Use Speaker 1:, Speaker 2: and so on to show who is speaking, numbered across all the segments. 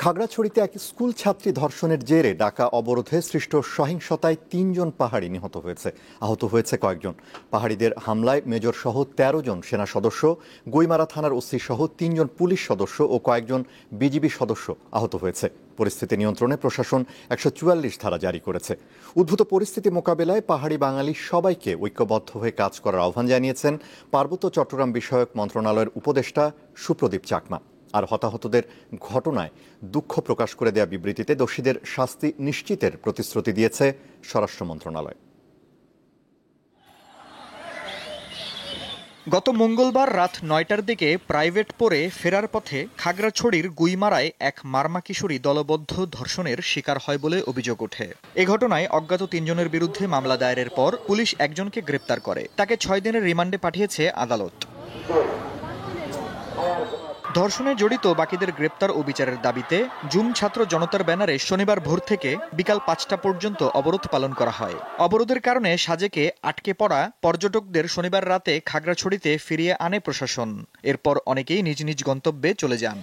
Speaker 1: খাগড়াছড়িতে এক স্কুল ছাত্রী ধর্ষণের জেরে ডাকা অবরোধে সৃষ্ট সহিংসতায় ৩ জন পাহাড়ি নিহত হয়েছে, আহত হয়েছে কয়েকজন। পাহাড়িদের হামলায় মেজর সহ ১৩ জন সেনা সদস্য, গুইমারা থানার ওসি সহ ৩ জন পুলিশ সদস্য ও কয়েকজন বিজিবি সদস্য আহত হয়েছে। পরিস্থিতি নিয়ন্ত্রণে প্রশাসন ১৪৪ ধারা জারি করেছে। উদ্ভূত পরিস্থিতি মোকাবেলায় পাহাড়ি বাঙালি সবাইকে ঐক্যবদ্ধ হয়ে কাজ করার আহ্বান জানিয়েছেন পার্বত্য চট্টগ্রাম বিষয়ক মন্ত্রণালয়ের উপদেষ্টা সুপ্রদীপ চাকমা। আর হতাহতদের ঘটনায় দুঃখ প্রকাশ করে দেয়া বিবৃতিতে দোষীদের শাস্তি নিশ্চিতের প্রতিশ্রুতি দিয়েছে স্বরাষ্ট্র মন্ত্রণালয়।
Speaker 2: গত মঙ্গলবার রাত ৯টার দিকে প্রাইভেট পড়ে ফেরার পথে খাগড়াছড়ির গুইমারায় এক মারমা কিশোরী দলবদ্ধ ধর্ষণের শিকার হয় বলে অভিযোগ ওঠে। এ ঘটনায় অজ্ঞাত ৩ জনের বিরুদ্ধে মামলা দায়েরের পর পুলিশ একজনকে গ্রেপ্তার করে, তাকে ৬ দিনের রিমান্ডে পাঠিয়েছে আদালত। ধর্ষণে জড়িত বাকিদের গ্রেপ্তার ও বিচারের দাবিতে জুম ছাত্র জনতার ব্যানারে শনিবার ভোর থেকে বিকাল ৫টা পর্যন্ত অবরোধ পালন করা হয়। অবরোধের কারণে সাজেকে আটকে পড়া পর্যটকদের শনিবার রাতে খাগড়াছড়িতে ফিরিয়ে আনে প্রশাসন। এরপর অনেকেই নিজ নিজ গন্তব্যে চলে যান।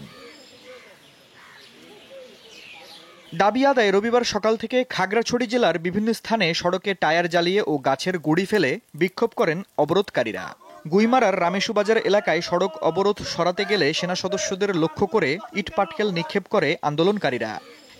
Speaker 2: দাবি আদায়ে রবিবার সকাল থেকে খাগড়াছড়ি জেলার বিভিন্ন স্থানে সড়কে টায়ার জ্বালিয়ে ও গাছের গুঁড়ি ফেলে বিক্ষোভ করেন অবরোধকারীরা। গুইমারার রামেশুবাজার এলাকায় সড়ক অবরোধ সরাতে গেলে সেনা সদস্যদের লক্ষ্য করে ইটপাটকেল নিক্ষেপ করে আন্দোলনকারীরা।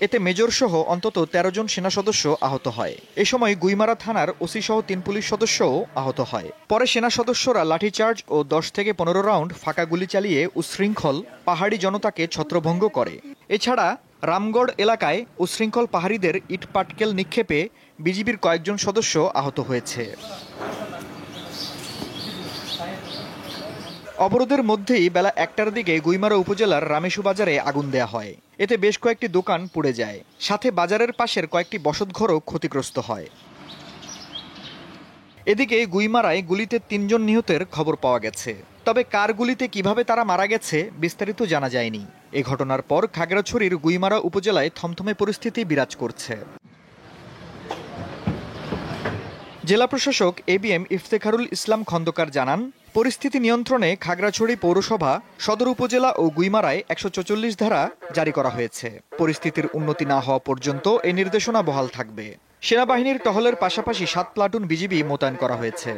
Speaker 2: এতে মেজর সহ অন্তত ১৩ জন সেনা সদস্য আহত হয়। এ সময় গুইমারা থানার ওসি সহ ৩ পুলিশ সদস্যও আহত হয়। পরে সেনা সদস্যরা লাঠিচার্জ ও ১০ থেকে ১৫ রাউন্ড ফাঁকা গুলি চালিয়ে উচ্ছৃঙ্খল পাহাড়ি জনতাকে ছত্রভঙ্গ করে। এছাড়া রামগড় এলাকায় উচ্ছৃঙ্খল পাহাড়িদের ইটপাটকেল নিক্ষেপে বিজিবির কয়েকজন সদস্য আহত হয়েছে। অবরোধের মধ্যেই বেলা ১টার দিকে গুইমারা উপজেলার রামেশুবাজারে আগুন দেয়া হয়। এতে বেশ কয়েকটি দোকান পুড়ে যায়, সাথে বাজারের পাশের কয়েকটি বসতঘরও ক্ষতিগ্রস্ত হয়। এদিকে গুইমারায় গুলিতে ৩ জন নিহতের খবর পাওয়া গেছে, তবে কার গুলিতে কিভাবে তারা মারা গেছে বিস্তারিত জানা যায়নি। এ ঘটনার পর খাগড়াছড়ির গুইমারা উপজেলায় থমথমে পরিস্থিতি বিরাজ করছে। জেলা প্রশাসক এবিএম ইফতেখারুল ইসলাম খন্দকার জানান, পরিস্থিতি নিয়ন্ত্রণে খাগড়াছড়ি পৌরসভা, সদর উপজেলা ও গুইমারায় ১৪৪ ধারা জারি করা হয়েছে। পরিস্থিতির উন্নতি না হওয়া পর্যন্ত এই নির্দেশনা বহাল থাকবে। সেনাবাহিনীর টহলের পাশাপাশি ৭ প্লাটুন বিজিবি মোতায়েন করা হয়েছে।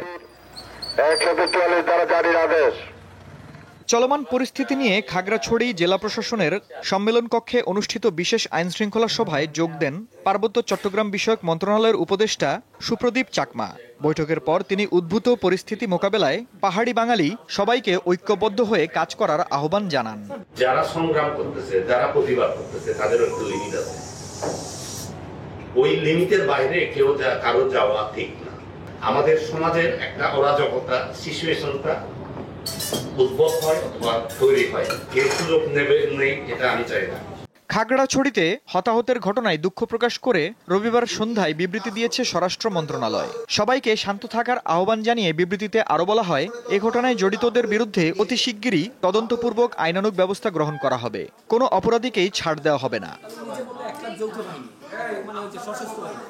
Speaker 2: চলমান পরিস্থিতি নিয়ে খাগড়াছড়ি জেলা প্রশাসনের সম্মেলন কক্ষে অনুষ্ঠিত বিশেষ আইন শৃঙ্খলা সভায় যোগ দেন পার্বত্য চট্টগ্রাম বিষয়ক মন্ত্রণালয়ের উপদেষ্টা সুপ্রদীপ চাকমা। বৈঠকের পর তিনি উদ্ভূত পরিস্থিতি মোকাবেলায় পাহাড়ি বাঙালি সবাইকে ঐক্যবদ্ধ হয়ে কাজ করার আহ্বান জানান।
Speaker 3: যারা সংগ্রাম করতেছে, যারা প্রতিবাদ করতেছে, তাদের একটু লিমিট আছে। ওই লিমিটের বাইরে কেউ কারো যাওয়া ঠিক না। আমাদের সমাজের একটা অরাজকতা সিচুয়েশনটা উদ্ভব হয় অথবা তৈরি হয়, কেউ সুযোগ নেই, এটা আমি চাই না।
Speaker 2: খাগড়াছড়িতে হতাহতের ঘটনায় দুঃখ প্রকাশ করে রবিবার সন্ধ্যায় বিবৃতি দিয়েছে স্বরাষ্ট্র মন্ত্রণালয়। সবাইকে শান্ত থাকার আহ্বান জানিয়ে বিবৃতিতে আরো বলা হয়, এ ঘটনায় জড়িতদের বিরুদ্ধে অতি শিগগিরই তদন্তপূর্বক আইনানুগ ব্যবস্থা গ্রহণ করা হবে। কোনো অপরাধীকেই ছাড় দেওয়া হবে না।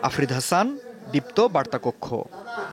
Speaker 2: আফরিদ হাসান, দীপ্ত বার্তা কক্ষ।